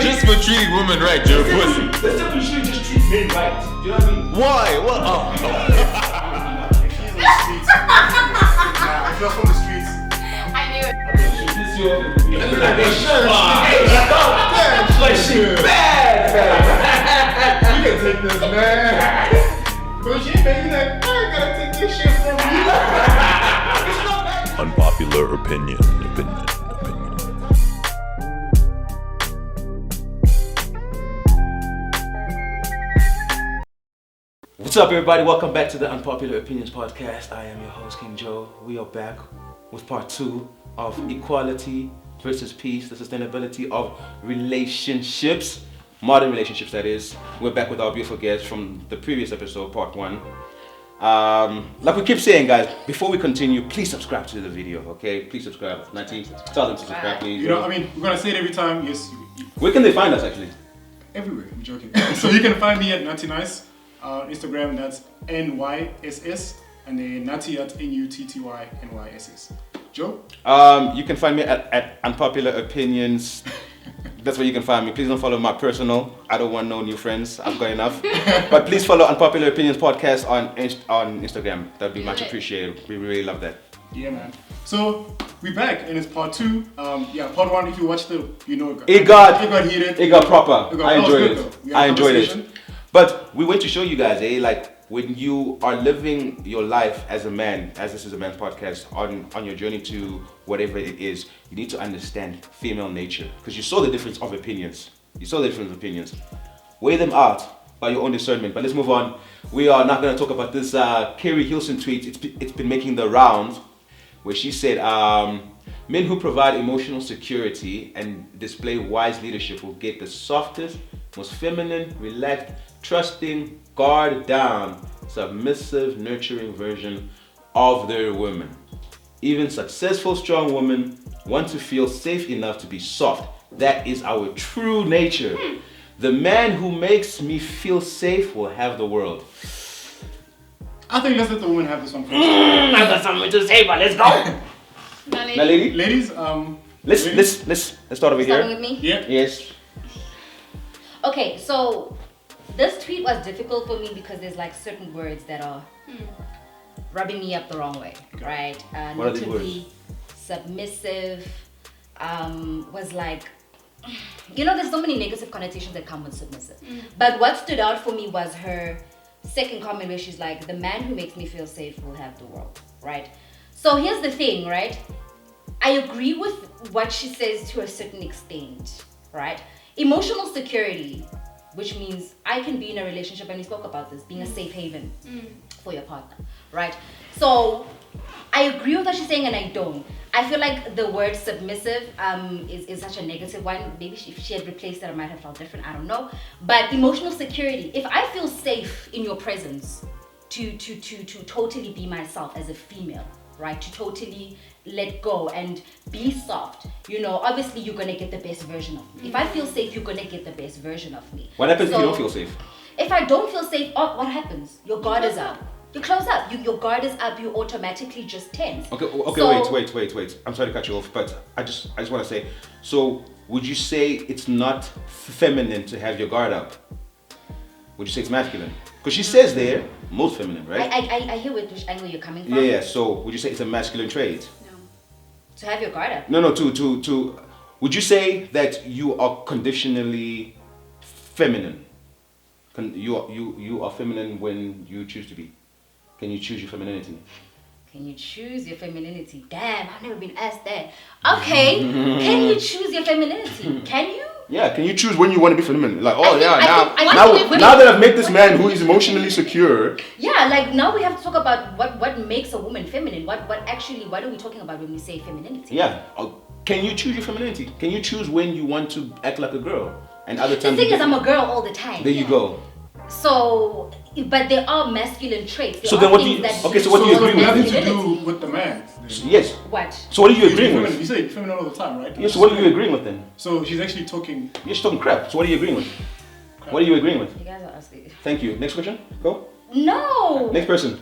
Just for treating women right, you're a pussy. Let's say you shouldn't just treat men right. Do you know what I mean? Why? What? If you're from the streets. I knew it. This your. Like shit bad, You can take this, man. But she ain't making that. I ain't gotta take this shit from you. Unpopular opinion. What's up, everybody? Welcome back to the Unpopular Opinions Podcast. I am your host, King Joe. We are back with part 2 of equality versus peace, the sustainability of relationships, modern relationships, that is. We're back with our beautiful guests from the previous episode, part 1. Like we keep saying, guys, before we continue, please subscribe to the video, okay? Please subscribe. 19, tell them to subscribe, please. You know, I mean, we're gonna say it every time. Yes. Where can they find us, actually? Everywhere. I'm joking. So you can find me at Natty Nice. Instagram, that's NYSS, and then Natty at NUTTYNYSS. Joe? You can find me at Unpopular Opinions. That's where you can find me. Please don't follow my personal. I don't want no new friends. I've got enough. But please follow Unpopular Opinions Podcast on Instagram. That'd be much appreciated. We really love that. Yeah, man. So we're back, and it's part 2. Part 1. If you watched it got heated. It got proper. I enjoyed it. I enjoyed it. But we want to show you guys, like when you are living your life as a man, as this is a man's podcast, on your journey to whatever it is, you need to understand female nature, because you saw the difference of opinions. Weigh them out by your own discernment. But let's move on. We are not going to talk about this Carrie Hilson tweet. It's been making the rounds, where she said, men who provide emotional security and display wise leadership will get the softest, most feminine, relaxed, trusting, guard down, submissive, nurturing version of their women. Even successful, strong women want to feel safe enough to be soft. That is our true nature. The man who makes me feel safe will have the world. I think let's let the woman have this one first. I've got something to say, but let's go. Now, lady. Ladies, let's start over here. Starting with me? Yeah. Yes. Okay, so this tweet was difficult for me because there's like certain words that are rubbing me up the wrong way, right? What are these Notably, submissive was like, there's so many negative connotations that come with submissive. But what stood out for me was her second comment where she's like, the man who makes me feel safe will have the world, right? So here's the thing, right? I agree with what she says to a certain extent, right? Emotional security, which means I can be in a relationship, and we spoke about this, being a safe haven for your partner, right? So I agree with what she's saying, and I don't. I feel like the word submissive is such a negative one. Maybe if she had replaced it, I might have felt different. I don't know. But emotional security, if I feel safe in your presence to totally be myself as a female, right? To totally let go and be soft. Obviously you're gonna get the best version of me. If I feel safe, you're gonna get the best version of me. What happens if you don't feel safe? If I don't feel safe, what happens? Your guard is up. You close up. Your guard is up. You automatically just tense. Okay. So, Wait. I'm sorry to cut you off, but I just want to say. So, would you say it's not feminine to have your guard up? Would you say it's masculine? Because she says there, most feminine, right? I hear which angle you're coming from. Yeah. So, would you say it's a masculine trait? No. To have your guard up. No. To. Would you say that you are conditionally feminine? You are feminine when you choose to be. Can you choose your femininity? Can you choose your femininity? Damn, I've never been asked that. Okay, can you choose your femininity? Can you? Yeah, can you choose when you want to be feminine? Like, now that I've met this man who is emotionally secure. Yeah, like now we have to talk about what makes a woman feminine. What are we talking about when we say femininity? Yeah, can you choose your femininity? Can you choose when you want to act like a girl? And other times. The thing is, I'm a girl all the time. There you go. So, but there are masculine traits. So then what do you? Okay, so what do you agree with? Nothing to do with the man. Yes. What? So what are you agreeing with? You say feminine all the time, right? Yes. So what are you agreeing with then? So she's actually talking. Yeah, she's talking crap. So what are you agreeing with? Crap. What are you agreeing with? You guys are asking. Thank you. Next question. Go. No. Next person.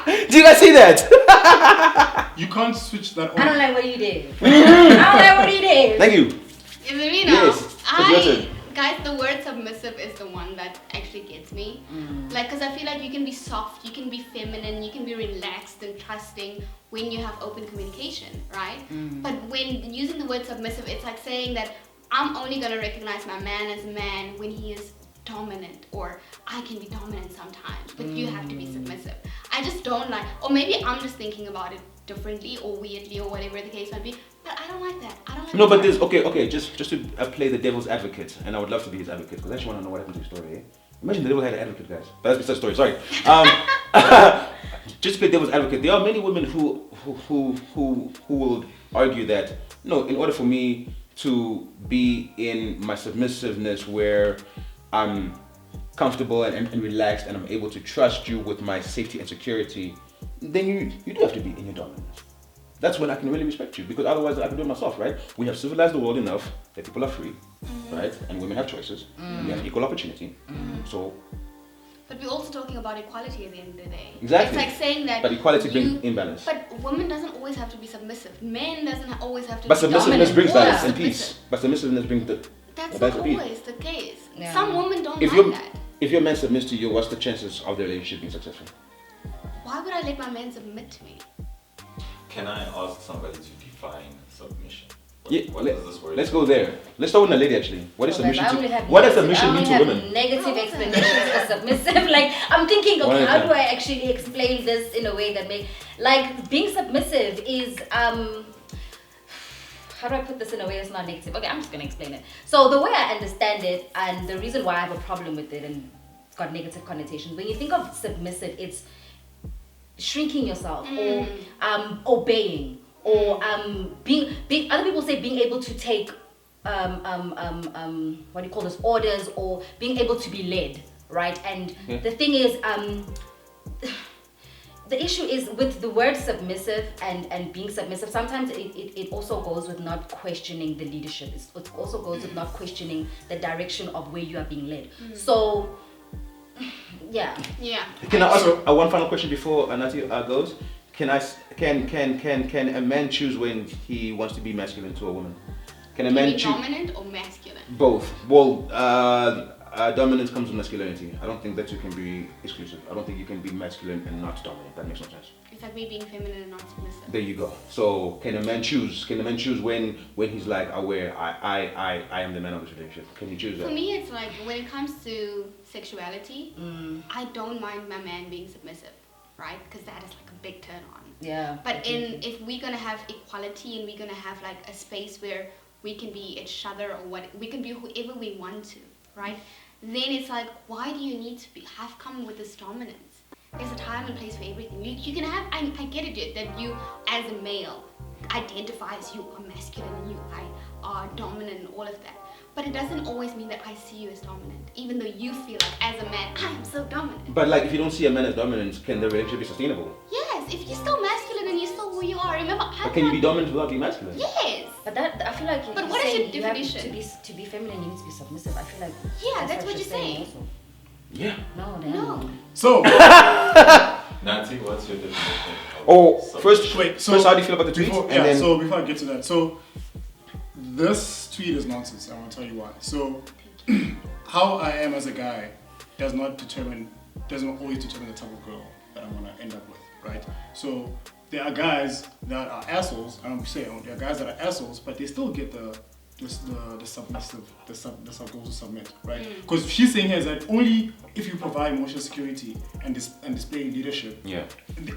Do you guys see that? You can't switch that on. I don't like what you did. I don't like what you did. Thank you. Is it me now? Yes, it's your turn. Guys, the word submissive is the one that actually gets me. Like, because I feel like you can be soft, you can be feminine, you can be relaxed and trusting when you have open communication, right? But when using the word submissive, it's like saying that I'm only going to recognize my man as a man when he is dominant, or I can be dominant sometimes, but you have to be submissive. I just don't like, or maybe I'm just thinking about it differently or weirdly or whatever the case might be, but I don't like that. I don't like No, that. but there's okay. Just to play the devil's advocate, and I would love to be his advocate because I actually want to know what happened to his story. Eh? Imagine the devil had an advocate, guys. But that's besides the story. Sorry. Just to play devil's advocate, there are many women who will argue that no, in order for me to be in my submissiveness where I'm comfortable and relaxed and I'm able to trust you with my safety and security, then you do have to be in your dominance. That's when I can really respect you, because otherwise I can do it myself, right? We have civilized the world enough that people are free, right? And women have choices. We have equal opportunity. So. But we're also talking about equality at the end of the day. Exactly. It's like saying that. But equality brings imbalance. But women doesn't always have to be submissive. Men doesn't always have to But be submissiveness dominant brings or balance and submissive. peace. But submissiveness brings the. That's balance not and peace. always the case. Yeah. Some women don't If like your that. if your man submits to you, what's the chances of the relationship being successful? Why would I let my man submit to me? Can I ask somebody to define submission? What Yeah, does this word let's go there. Let's start with a lady actually. What is submission I only to? have What does negative- submission mean to I only women? have negative explanations for submissive. Like, I'm thinking, One okay, at a how time. do I actually explain this in a way that like being submissive is how do I put this in a way that's not negative? Okay, I'm just gonna explain it. So the way I understand it, and the reason why I have a problem with it and it's got negative connotations, when you think of submissive, it's shrinking yourself or obeying or being other people say being able to take what do you call this, orders, or being able to be led, right? And the thing is the issue is with the word submissive and being submissive, sometimes it also goes with not questioning the leadership. It also goes with not questioning the direction of where you are being led. So yeah. Can I ask one final question before Anati goes? Can a man choose when he wants to be masculine to a woman? Can a man choose dominant or masculine? both? Well, dominance comes with masculinity. I don't think that you can be exclusive. I don't think you can be masculine and not dominant. That makes no sense. It's like me being feminine and not submissive. There you go. So can a man choose? Can a man choose when he's like aware I am the man of this relationship? Can he choose that? For me, it's like when it comes to sexuality, I don't mind my man being submissive, right? Because that is like a big turn on. Yeah. But if we're gonna have equality and we're gonna have like a space where we can be each other or what we can be whoever we want to, right? Then it's like, why do you need to have come with this dominance? There's a time and place for everything. You can have. I get it that you as a male identify as you are masculine and you are dominant and all of that. But it doesn't always mean that I see you as dominant, even though you feel like as a man, I am so dominant. But like, if you don't see a man as dominant, can the relationship be sustainable? Yes, if you're still masculine and you're still who you are, remember. But can you be dominant without being masculine? Yes. But that I feel like. But you're what is saying your definition? You have to be feminine, you need to be submissive. I feel like. Yeah, that's what you're saying. Also. Yeah. No. So, Nancy, what's your definition? First, how do you feel about the tweet? So before I get to that, so this tweet is nonsense. I want to tell you why. So, how I am as a guy doesn't always determine the type of girl that I want to end up with, right? So there are guys that are assholes. I don't say there are guys that are assholes, but they still get the submissive, the girls to submit, right? Because she's saying here is that only if you provide emotional security and display leadership,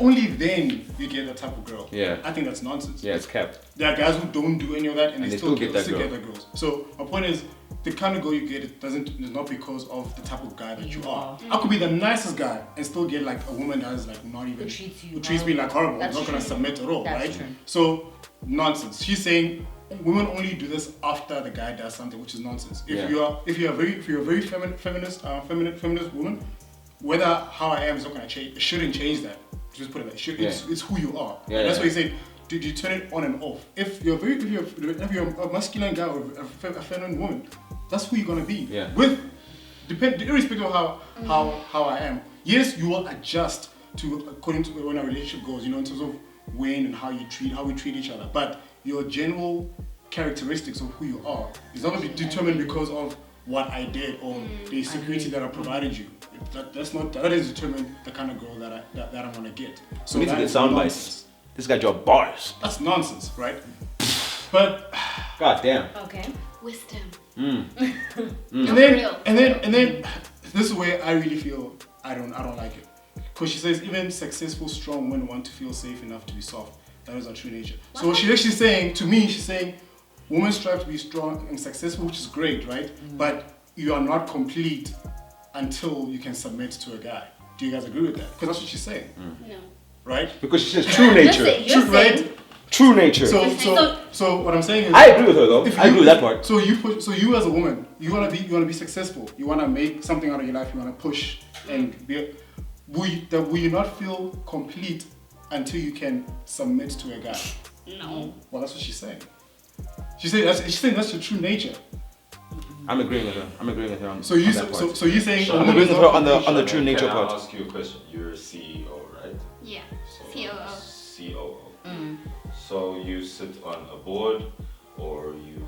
only then you get that type of girl. Yeah. I think that's nonsense. Yeah, it's capped. There are guys who don't do any of that and they still get that girl. girls. So my point is, the kind of girl you get is not because of the type of guy that you are. I could be the nicest guy and still get like a woman that is like not even who treats me like horrible. That's not gonna true. submit at all, That's right? true. So nonsense. She's saying women only do this after the guy does something, which is nonsense. If you're a very feminist woman, whether how I am is not gonna change. It shouldn't change that. Just put it like it's who you are. And that's why you say. Did you turn it on and off? If you're a masculine guy or a feminine woman, that's who you're gonna be. Yeah. Irrespective of how I am. Yes, you will adjust to according to when a relationship goes, in terms of when and how we treat each other. But your general characteristics of who you are is not going to be determined because of what I did or the security that I provided you. That doesn't determine the kind of girl that I'm gonna get. So we need to get sound bites. This guy dropped bars. That's nonsense, right? But God damn. Okay. Wisdom. and then this is where I really feel I don't like it. Because she says even successful, strong women want to feel safe enough to be soft. That is our true nature. So what she's actually saying to me, she's saying women strive to be strong and successful, which is great, right? But you are not complete until you can submit to a guy. Do you guys agree with that? Because that's what she's saying. No. Right? Because she says true nature. You're saying, right? True nature. So what I'm saying is, I agree with her though. I agree with that part. So you as a woman, you wanna be successful. You wanna make something out of your life. You wanna push and be. Will you not feel complete until you can submit to a guy? No. Well, that's what she's saying. She's saying that's your true nature. I'm agreeing with her. On So that part. so you're saying I'm agreeing with her on the true nature Can I part. ask you a question? You're a CEO, right? Yeah. So, COO. COO. So you sit on a board, or you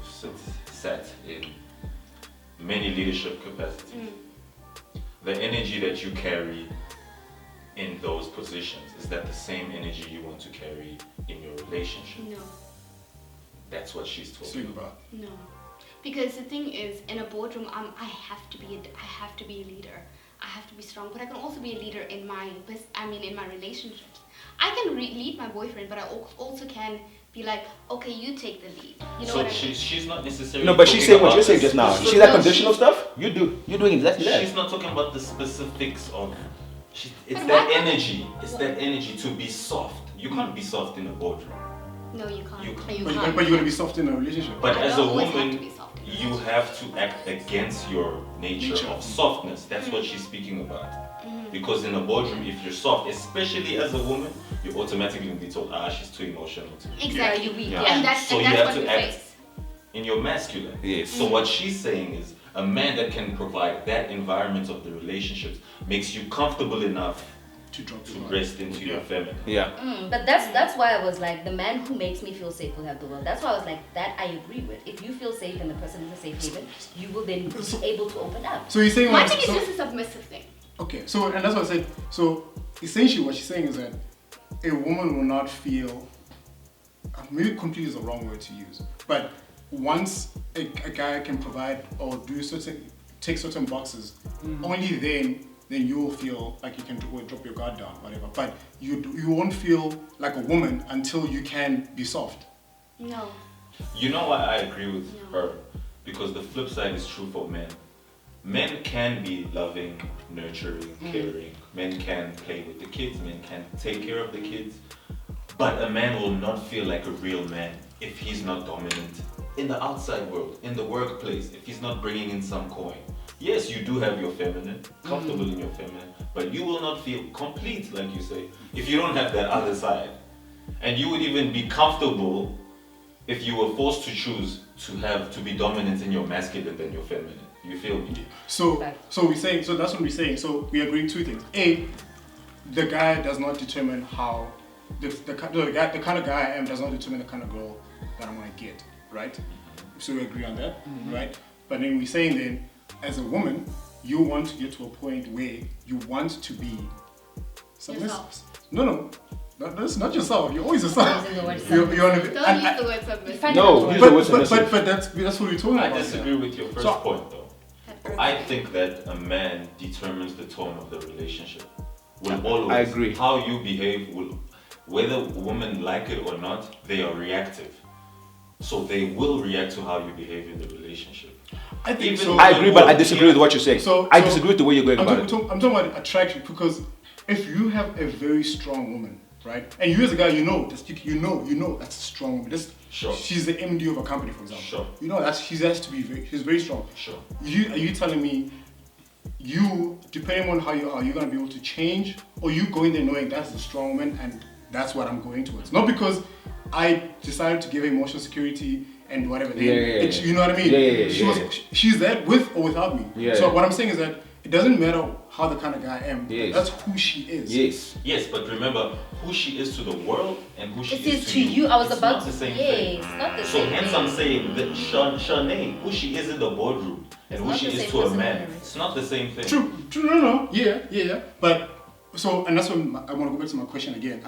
sat in many leadership capacities. The energy that you carry in those positions, is that the same energy you want to carry in your relationship? No. That's what she's talking Speak about. about. No. Because the thing is, in a boardroom, I have to be a leader. I have to be strong, but I can also be a leader in my relationships. I can lead my boyfriend, but I also can be like, okay, you take the lead. You know So what I mean? she's not necessarily. No, but she's saying what talking you're saying about just now. the You see that No, conditional she's- stuff? You're doing exactly that. She's not talking about the specifics of. It's But that why- energy. It's that energy to be soft. You can't be soft in a boardroom. No, you can't. You can't. But you're gonna be soft in a relationship. But I as a don't always have woman, to be soft in a you have to act against your nature of softness. That's what she's speaking about. Because in a boardroom, if you're soft, especially as a woman, you automatically be told, she's too emotional. Exactly. you're weak. Yeah. And that's So you what have we to act face. in your masculine. Yes. So what she's saying is, a man that can provide that environment of the relationships makes you comfortable enough to drop to the rest into your feminine. Yeah. But that's why I was like, the man who makes me feel safe will have the world. That's why I was like, that I agree with. If you feel safe and the person is a safe haven, you will then be able to open up. So you're saying My what? thing is So, just a submissive thing. okay. So and that's what I said. So essentially, what she's saying is that a woman will not feel. Maybe complete is the wrong word to use, but once a guy can provide or take certain boxes, only then you will feel like you can drop your guard down, whatever. But you won't feel like a woman until you can be soft. No. You know why I agree with No. her? Because the flip side is true for men. Men can be loving, nurturing, caring. Men can play with the kids. Men can take care of the kids. But a man will not feel like a real man if he's not dominant in the outside world, in the workplace, if he's not bringing in some coin. Yes, you do have your feminine, comfortable in your feminine, but you will not feel complete, like you say, if you don't have that other side. And you would even be comfortable if you were forced to choose to be dominant in your masculine than your feminine. You feel me? So Right. that's what we're saying. So we agree two things. A, the guy does not determine how the kind of guy I am does not determine the kind of girl that I'm gonna get, right? So we agree on that, right? But then we're saying then, as a woman, you want to get to a point where you want to be submissive. Yourself. No, that's not yourself. You're always yourself. Using the word You wanna be, Don't use the word submissive. find No, another use word. the word submissive. but that's what we're talking I about. disagree with your first So- point though. I think that a man determines the tone of the relationship. Will always. I agree. How you behave will, whether women like it or not, they are reactive. So they will react to how you behave in the relationship. I think Even so. I agree, but I disagree with what you're saying. I disagree with the way you're going I'm about it. I'm talking about attraction because if you have a very strong woman, right, and you as a guy, you know that's a strong woman. Sure. She's the MD of a company, for example. Sure. You know that she's very strong. Sure. Are you telling me you, depending on how you are, you're gonna be able to change, or you go in there knowing that's the strong woman and that's what I'm going towards? Not because I decided to give her emotional security and whatever. Yeah. You know what I mean? Yeah. She's there with or without me. Yeah. So what I'm saying is that it doesn't matter how the kind of guy I am. Yes. That's who she is. Yes. Yes, but remember who she is to the world and who she It is is to you. I was it's about not to the same yeah, thing. it's not the So same hence thing. I'm saying that Shanae, who she is in the boardroom and who not she the is same to a person man, in the it's not the same thing. True. No. Yeah. But so, and that's when I want to go back to my question again.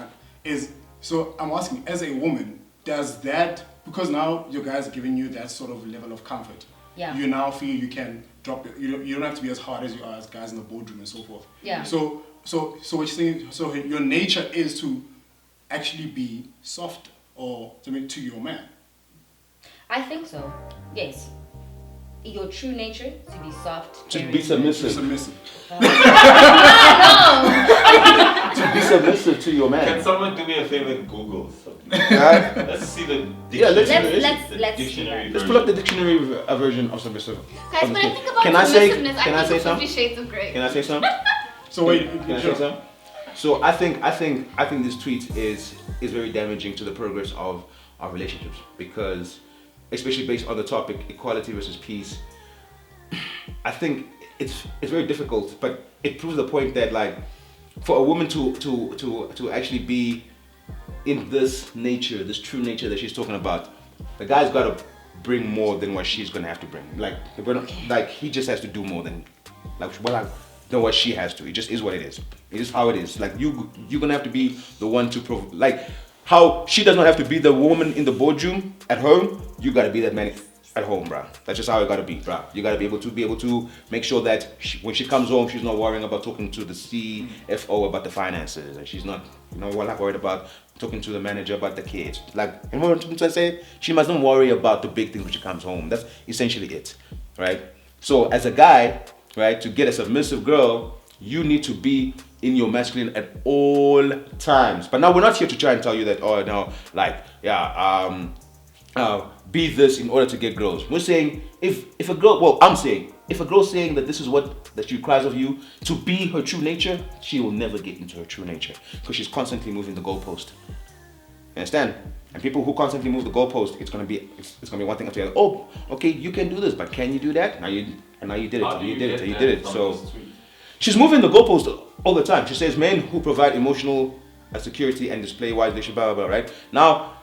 So I'm asking, as a woman, does that, because now your guys are giving you that sort of level of comfort, Yeah. you now feel you can drop it. You don't have to be as hard as you are as guys in the boardroom and so forth. Yeah. So what you're saying, so your nature is to actually be soft or to your man. I think so. Yes. Your true nature to be soft. To caring. be submissive. Submissive. To be submissive to your Can man. someone do me a favor and Google something? Right? Let's see the Yeah, dictionary. let's dictionary Let's pull up the dictionary version of submissive. Guys, when I think about Can I say? submissiveness, Can I say think of something? 50 Shades of Grey. Can I say something? So wait, Can I say something? So I think this tweet is very damaging to the progress of our relationships, because especially based on the topic equality versus peace, I think it's very difficult, but it proves the point that, like, for a woman to actually be in this nature, this true nature that she's talking about, the guy's got to bring more than what she's gonna have to bring. Like he just has to do more than than what she has to. It just is what it is. It is how it is. Like you're gonna have to be the one to like how she does not have to be the woman in the boardroom at home. You gotta be that man at home, bruh. That's just how it gotta be, bruh. You gotta be able to make sure that when she comes home, she's not worrying about talking to the CFO about the finances, and she's not, like worried about talking to the manager about the kids. Like, you know what I'm trying to say? She mustn't worry about the big things when she comes home. That's essentially it, right? So as a guy, right, to get a submissive girl, you need to be in your masculine at all times. But now we're not here to try and tell you that, be this in order to get girls. We're saying if a girl's saying that this is that she requires of you to be her true nature, she will never get into her true nature because she's constantly moving the goalpost. You understand? And people who constantly move the goalpost, it's gonna be one thing after the other. Oh, okay, you can do this, but can you do that? Now you did it. You did it. So she's moving the goalpost all the time. She says men who provide emotional security and display wise leadership, blah blah blah. Right now,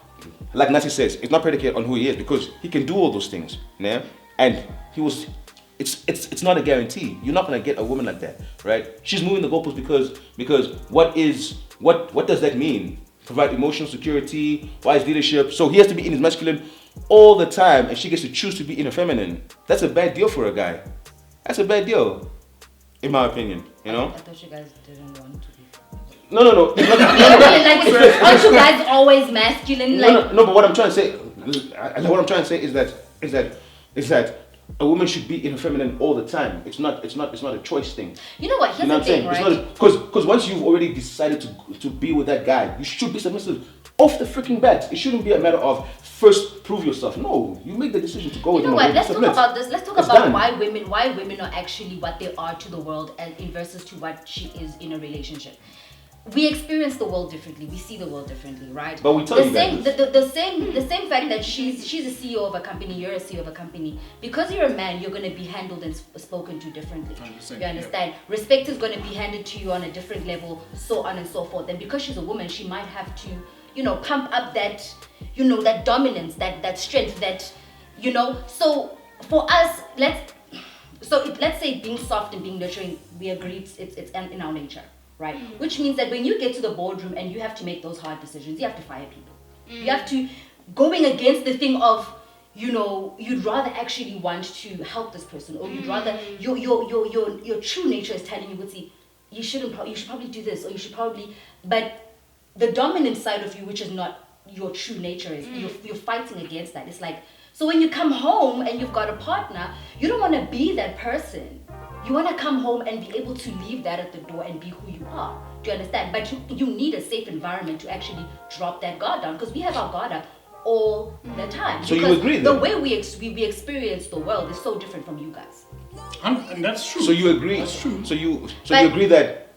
like Nasi says, it's not predicated on who he is because he can do all those things. Yeah, and it's not a guarantee. You're not gonna get a woman like that, right? She's moving the goalpost because what does that mean? Provide emotional security, wise leadership. So he has to be in his masculine all the time, and she gets to choose to be in her feminine. That's a bad deal for a guy. That's a bad deal, in my opinion. I thought you guys didn't want to be. No. Aren't you guys always masculine? No. But what I'm trying to say, is that a woman should be in her feminine all the time. It's not a choice thing. You know what? Here's the thing, right? Because once you've already decided to be with that guy, you should be submissive off the freaking bat. It shouldn't be a matter of first prove yourself. No, you make the decision to go with him. You know what? Let's talk about this. Let's talk about done. why women are actually what they are to the world and versus to what she is in a relationship. We experience the world differently. We see the world differently, right? But we tell you guys the same fact that she's a CEO of a company, you're a CEO of a company. Because you're a man, you're going to be handled and spoken to differently. 100%, You understand? Yeah. Respect is going to be handed to you on a different level, so on and so forth. And because she's a woman, she might have to, pump up that, that dominance, that strength, So for us, let's say being soft and being nurturing, we agree it's in our nature. Right? Mm-hmm. Which means that when you get to the boardroom and you have to make those hard decisions, you have to fire people. Mm-hmm. You have to, going against the thing of, you'd rather actually want to help this person, or you'd rather, your true nature is telling you, you should probably do this, or you should probably, but the dominant side of you, which is not your true nature, is you're fighting against that. It's like, so when you come home and you've got a partner, you don't want to be that person. You want to come home and be able to leave that at the door and be who you are. Do you understand? But you need a safe environment to actually drop that guard down, because we have our guard up all the time. So because you agree the then? way we experience the world is so different from you guys. And that's true. So you agree? That's true. So you agree that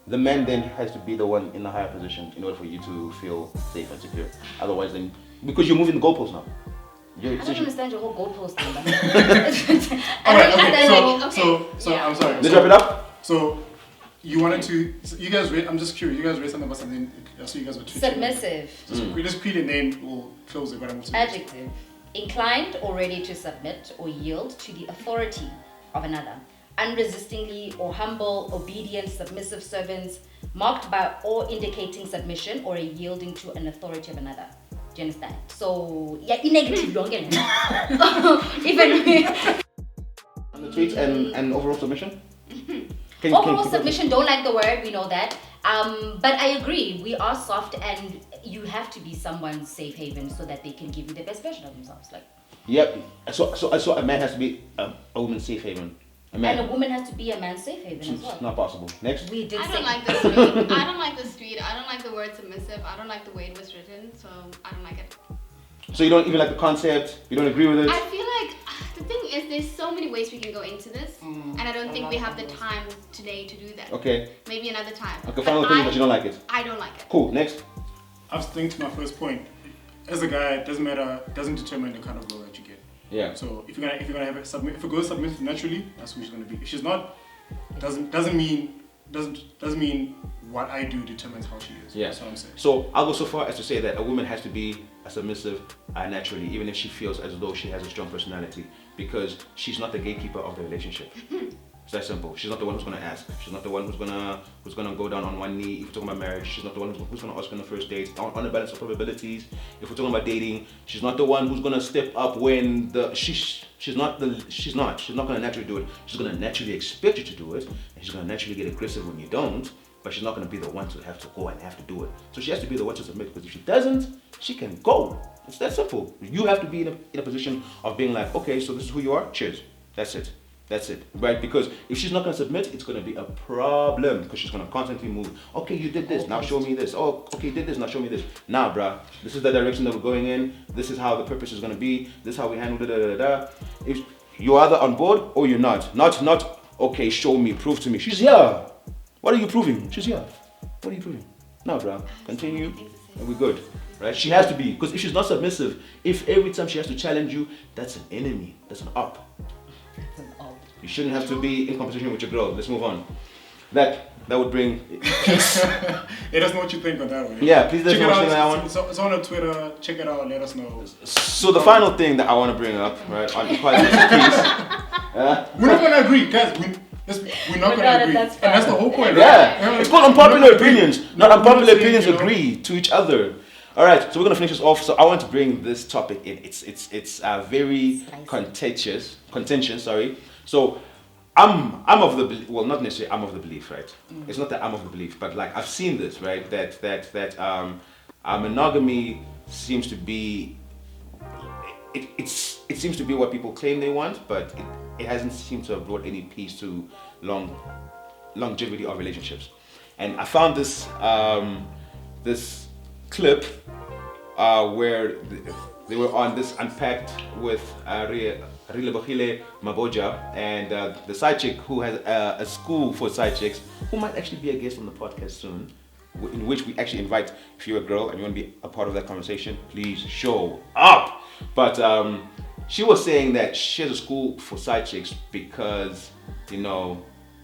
the man then has to be the one in the higher position in order for you to feel safe and secure. Otherwise, then because you're moving the goalposts now. I don't understand your whole goalpost number. Alright, okay. So Yeah. I'm sorry. Let's wrap it up. So you wanted to. So you guys read. I'm just curious. You guys read something about something. I saw you guys were tweeting. Submissive. Just create a name. We'll close it. But I'm Adjective. Inclined or ready to submit or yield to the authority of another. Unresistingly or humble, obedient, submissive servants, marked by or indicating submission or a yielding to an authority of another. Do you understand? So, yeah, in negative, don't get it. Even On the tweets and overall submission? overall submission, don't like the word, we know that. But I agree, we are soft and you have to be someone's safe haven so that they can give you the best version of themselves. Like, Yep. So a man has to be a woman's safe haven. and a woman has to be a man's safe haven as well. It's not possible. Next. We did I say don't like this tweet. I don't like this tweet. I don't like the word submissive. I don't like the way it was written, so I don't like it. So you don't even like the concept? You don't agree with it? I feel like the thing is there's so many ways we can go into this, and I don't think we have the time today to do that. Okay. Maybe another time. Okay, final opinion, but you don't like it. I don't like it. Cool, next. I was thinking to my first point. As a guy, it doesn't matter. Doesn't determine the kind of girl that you get. Yeah. So if you're gonna have if a girl submits naturally, that's who she's gonna be. If she's not, doesn't mean what I do determines how she is. Yeah. That's what I'm saying. So I'll go so far as to say that a woman has to be a submissive naturally, even if she feels as though she has a strong personality, because she's not the gatekeeper of the relationship. It's that simple. She's not the one who's gonna ask. She's not the one who's gonna go down on one knee. If we're talking about marriage, she's not the one who's gonna ask on the first date. On the balance of probabilities, if we're talking about dating, she's not the one who's gonna step up when she's not gonna naturally do it. She's gonna naturally expect you to do it, and she's gonna naturally get aggressive when you don't. But she's not gonna be the one to have to go and have to do it. So she has to be the one to submit, because if she doesn't, she can go. It's that simple. You have to be in a position of being like, okay, so this is who you are. Cheers. That's it. That's it, right? Because if she's not gonna submit, it's gonna be a problem, because she's gonna constantly move. Okay, you did this, now show me this. Oh, okay, you did this, now show me this. Nah, bruh, this is the direction that we're going in. This is how the purpose is gonna be. This is how we handle it. If you're either on board or you're not. Not. Okay, show me, prove to me. She's here. What are you proving? She's here. What are you proving? No, bruh. Continue, and we're good, right? She has to be, because if she's not submissive, if every time she has to challenge you, that's an enemy. That's an up. You shouldn't have to be in competition with your girl. Let's move on. That would bring peace. Let us know what you think on that one. Yeah, please let us know what you think on that one. It's on Twitter. Check it out. Let us know. So the final thing that I want to bring up, right, on equality of peace. We're not gonna agree, guys. We're not gonna agree, and that's the whole point. Yeah, Right? it's called unpopular opinions. Not unpopular opinions agree to each other. All right, so we're gonna finish this off. So I want to bring this topic in. It's very contentious. Sorry. So I'm of the belief, well, not necessarily I'm of the belief, right? It's not that I'm of the belief, but like I've seen this, right? That monogamy seems to be it seems to be what people claim they want, but it hasn't seemed to have brought any peace to longevity of relationships. And I found this this clip where they were on this Unpacked with Rilebogile Maboja and the side chick who has a school for side chicks, who might actually be a guest on the podcast soon, in which we actually invite, if you're a girl and you want to be a part of that conversation, please show up. But she was saying that she has a school for side chicks because, you know,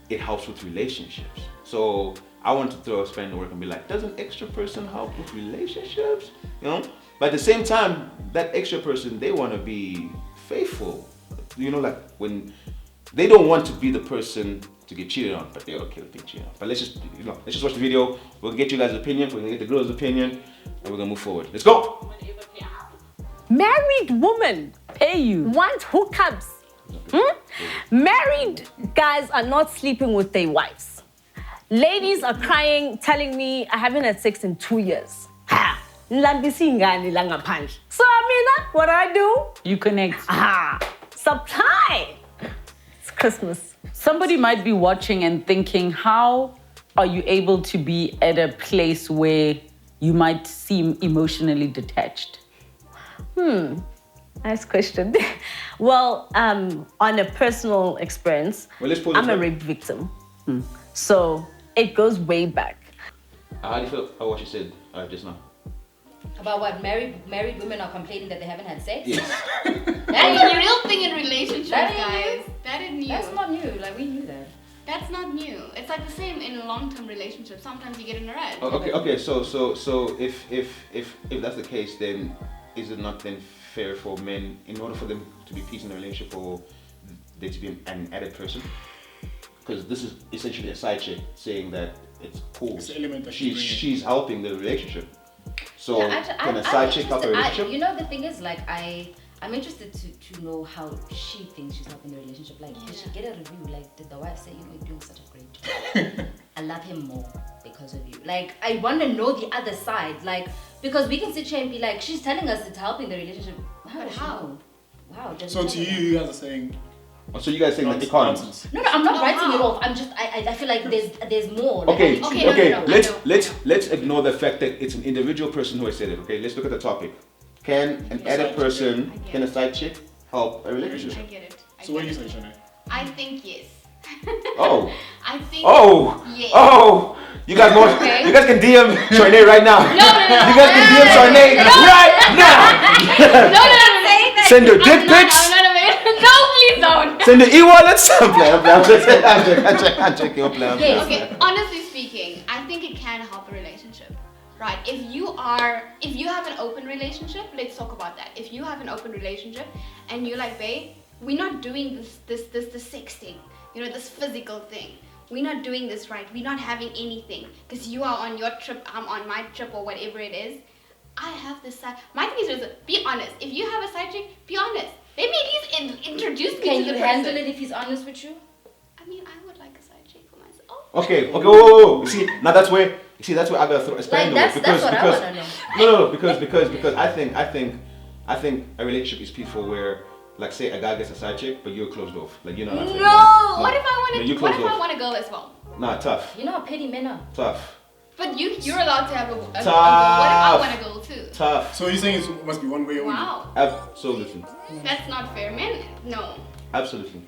it helps with relationships. So I want to throw a span in the work and be like, does an extra person help with relationships? You know? But at the same time, that extra person, they want to be faithful. You know, like when they don't want to be the person to get cheated on, but they're okay with being cheated on. But let's just watch the video. We'll get you guys' opinion. We're gonna get the girls' opinion, and we're gonna move forward. Let's go. Married women Pay you. want hookups. Married guys are not sleeping with their wives. Ladies are crying, telling me I haven't had sex in 2 years. Ha! Nilambisi ingane la ngaphandle. So what I do? You connect. Supply. It's Christmas. Somebody might be watching and thinking, how are you able to be at a place where you might seem emotionally detached? Nice question. Well, on a personal experience, Well, let's pause I'm it a back. rape victim. So it goes way back. How do you feel about what she said just now? About what? Married women are complaining that they haven't had sex? Yes. That is a real thing in relationships, That ain't guys. That is new. That's not new. Like, we knew that. That's not new. It's like the same in a long-term relationship. Sometimes you get in a rut. Okay. So if that's the case, then is it not then fair for men, in order for them to be peace in a relationship, for there to be an added person? Because this is essentially a side chick saying that it's cool. It's the element that she's helping the relationship. So Yeah, can a side chick help a relationship? You know, the thing is, like, I'm interested to know how she thinks she's helping the relationship. Like, did she get a review? Like, did the wife say, you know, you're doing such a great job? I love him more because of you. Like, I want to know the other side. Like, because we can sit here and be like, she's telling us it's helping the relationship. But how? Wow. So to you guys are saying. So you guys saying that it can't? No, I'm not No, writing how? it off. I'm just, I feel like there's more. Like, Okay, Okay, no, let's ignore the fact that it's an individual person who has said it. Okay, let's look at the topic. Can an added person, can a side chick help a I relationship? get it. So what do you say, Shanae? I think yes. Oh. I think yes. Oh, you guys want? Okay. You guys can DM Charnay right now. No. You guys can DM Charnay right now. No. Send her dick I'm pics. not available. No, please don't. Send her e-wallets. I'm checking. I'm playing. Yes. Okay, honestly speaking, I think it can help a relationship, right? If you have an open relationship, let's talk about that. If you have an open relationship and you're like, babe, we're not doing this sexting, you know, this physical thing. We're not doing this right. We're not having anything because you are on your trip, I'm on my trip, or whatever it is. I have this side. My thing is just be honest. If you have a side chick, be honest. Maybe at least introduce me Can to you the handle person. it if he's honest with you? I mean, I would like a side chick for myself. Okay. Whoa. You see, now that's where I gotta throw a spanner. Like, that's what I wanna know. No, because I think a relationship is peaceful where, like, say a guy gets a side chick, but you're closed off. Like, you're not. No. What if I you're want? What closed if I off. want a girl as well? Nah, tough. You know how petty men are. Tough. But you're allowed to have a girl. What if Tough. I want a girl too? Tough. So you're saying it must be one way only? Wow, Absolutely. that's not fair, man. No. Absolutely.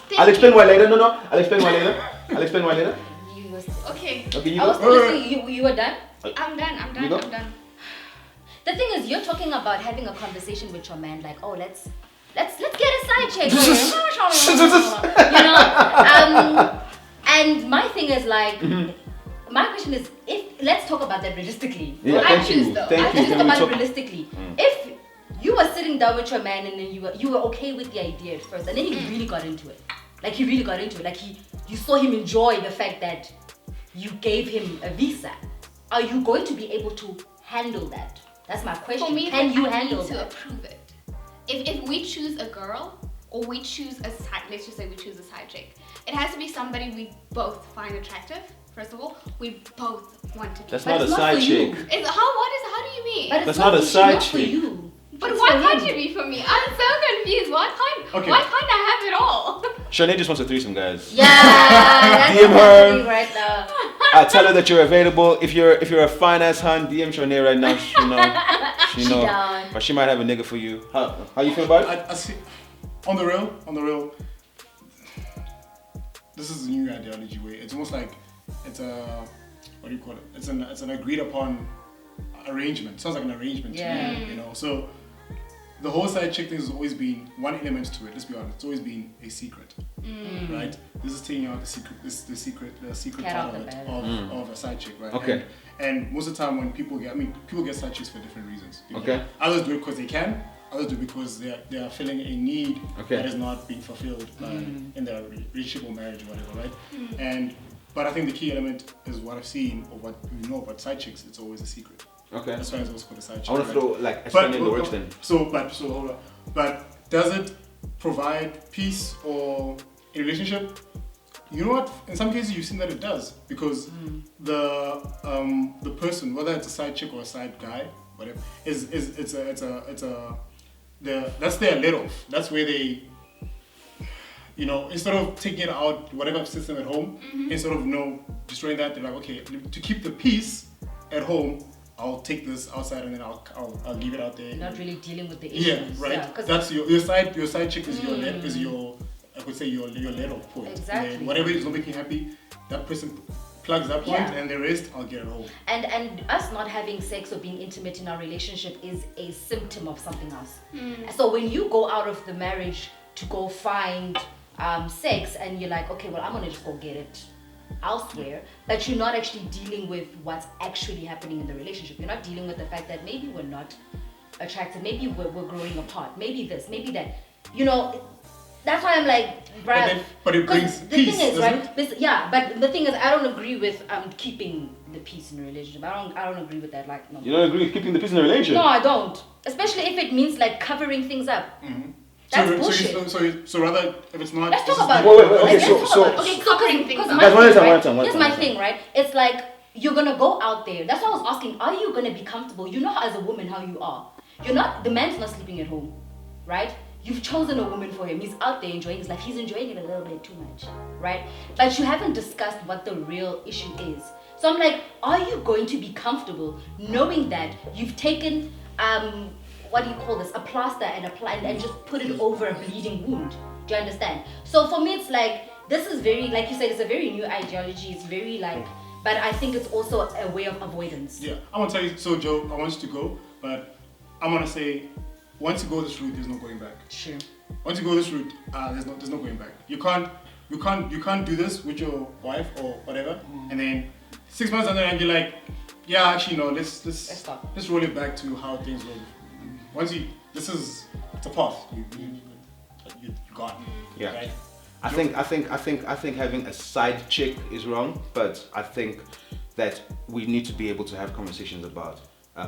Thank I'll explain you. why later. No. I'll explain why later. You was, Okay, Okay, you I was go. listening. You were done. I'm done. You go? I'm done. The thing is, you're talking about having a conversation with your man, like, oh, let's get a side chick. You know. And my thing is like, my question is, let's talk about that realistically. Yeah, I thank choose you. though. Thank I you. just Can talk we about it talk? realistically. If you were sitting down with your man and then you were okay with the idea at first, and then he really got into it. Like, he really got into it. Like, you saw him enjoy the fact that you gave him a visa. Are you going to be able to handle that? That's my question. For me, can you I handle need to that? approve it. If we choose a girl or we choose a side, let's just say we choose a side chick, it has to be somebody we both find attractive. First of all, we both want to be. That's But not a it's not side for you. chick. How do you mean? But it's That's not a for- side not for chick. you. But It's why for can't him. it be for me? I'm so confused. Why Okay. can't I have it all? Shanae just wants a threesome, guys. Yeah, that's DM what's her. happening right now. Tell her that you're available. If you're a fine ass hun, DM Shanae right now. She know. down. But she might have a nigga for you. How you feel about it? I see. On the real. This is a new ideology way. It's almost like it's a, what do you call it? It's an agreed upon arrangement. Sounds like an arrangement Yeah. to me, you know. So the whole side chick thing has always been one element to it. Let's be honest. It's always been a secret, right? This is taking out the secret Cat part out of the it bag. of a side chick, right? Okay. And most of the time when people get side chicks for different reasons. You know? Okay. Others do it because they can. Others do it because they are filling a need Okay. that is not being fulfilled in their relationship or marriage or whatever, right? But I think the key element is what I've seen or what we know about side chicks. It's always a secret. Okay. That's why it's always called a side chick. I want to right? throw like a spin in the works then. So hold on. But does it provide peace or a relationship? You know what? In some cases, you've seen that it does because the person, whether it's a side chick or a side guy, whatever, that's their let off. That's where they, you know, instead of taking it out, whatever sits them at home, instead of destroying that, they're like, okay, to keep the peace at home, I'll take this outside and then I'll leave it out there. Not really dealing with the issues. Yeah, right. 'cause That's your side chick is your I could say your let off point. Exactly. And whatever is not making you happy, that person plugs that point, Yeah. and the rest I'll get at home. And us not having sex or being intimate in our relationship is a symptom of something else. So when you go out of the marriage to go find sex and you're like, okay, well, I'm gonna just go get it elsewhere, but you're not actually dealing with what's actually happening in the relationship. You're not dealing with the fact that maybe we're not attracted, maybe we're growing apart, maybe this, maybe that. You know, that's why I'm like, bruh. But it 'cause brings the peace, thing is, doesn't right? Yeah, but the thing is, I don't agree with keeping the peace in a relationship. I don't agree with that. Like, no. You don't agree with keeping the peace in the relationship? No, I don't. Especially if it means like covering things up. That's bullshit. So rather, if it's not... Let's talk about Wait, it. okay, Let's so- talk so- about it. Okay, covering things because up. my Guys, one at a thing, time, right? one at a time, one Here's at a my time. thing, right? It's like you're gonna go out there. That's why I was asking, are you gonna be comfortable? You know as a woman how you are. You're not, the man's not sleeping at home, right? You've chosen a woman for him. He's out there enjoying his life. He's enjoying it a little bit too much, right? But you haven't discussed what the real issue is. So I'm like, are you going to be comfortable knowing that you've taken, what do you call this? A plaster and just put it over a bleeding wound. Do you understand? So for me, it's like, this is very, like you said, it's a very new ideology. It's very like, but I think it's also a way of avoidance. Yeah, I'm gonna tell you, so Joe, I want you to go, but I'm gonna say, once you go this route, there's no going back. Sure. Once you go this route, there's no going back. You can't do this with your wife or whatever, and then 6 months down the line, you're like, yeah, actually no, let's stop. Let's roll it back to how things were. Once it's a path. You gone. Yeah. Right? I think having a side chick is wrong, but I think that we need to be able to have conversations about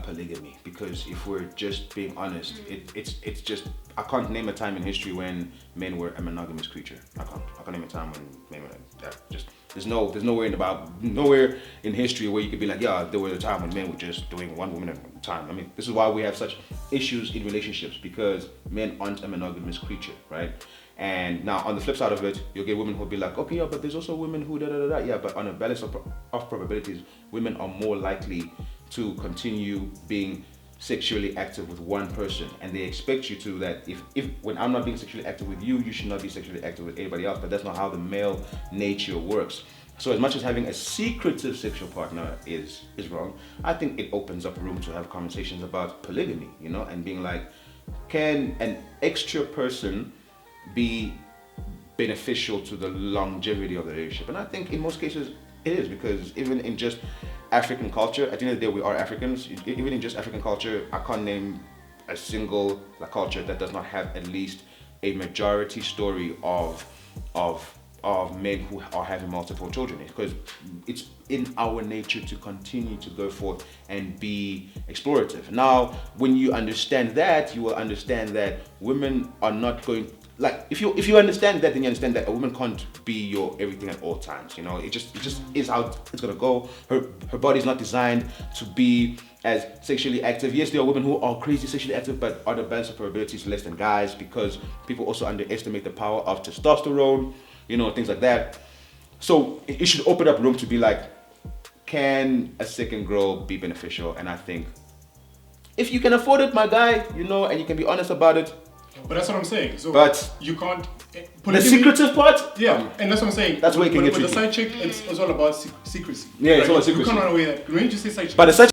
polygamy, because if we're just being honest, it's just, I can't name a time in history when men were a monogamous creature. I can't name a time when men were that. Just there's nowhere in history where you could be like, yeah, there was a time when men were just doing one woman at a time. I mean, this is why we have such issues in relationships, because men aren't a monogamous creature, right? And now on the flip side of it, you'll get women who'll be like, okay, yeah, but there's also women who yeah, but on a balance of probabilities, women are more likely to continue being sexually active with one person, and they expect you to, that if when I'm not being sexually active with you, you should not be sexually active with anybody else. But that's not how the male nature works. So as much as having a secretive sexual partner is wrong, I think it opens up room to have conversations about polygamy, you know, and being like, can an extra person be beneficial to the longevity of the relationship? And I think in most cases it is, because even in just African culture, at the end of the day, we are Africans. Even in just African culture, I can't name a single culture that does not have at least a majority story of men who are having multiple children, because it's in our nature to continue to go forth and be explorative. Now, when you understand that, you will understand that women are not going, like, if you understand that, then you understand that a woman can't be your everything at all times. You know, it just is how it's gonna go. Her body's not designed to be as sexually active. Yes, there are women who are crazy sexually active, but are the balance of probabilities less than guys, because people also underestimate the power of testosterone, you know, things like that. So it should open up room to be like, can a second girl be beneficial? And I think if you can afford it, my guy, you know, and you can be honest about it. But that's what I'm saying. So But you can't. the secretive part, Yeah, and that's what I'm saying. That's where it can get with the tricky. side chick, it's all about secrecy. Yeah, it's all about You secrecy. can't run away that. When you just say side chick, but the side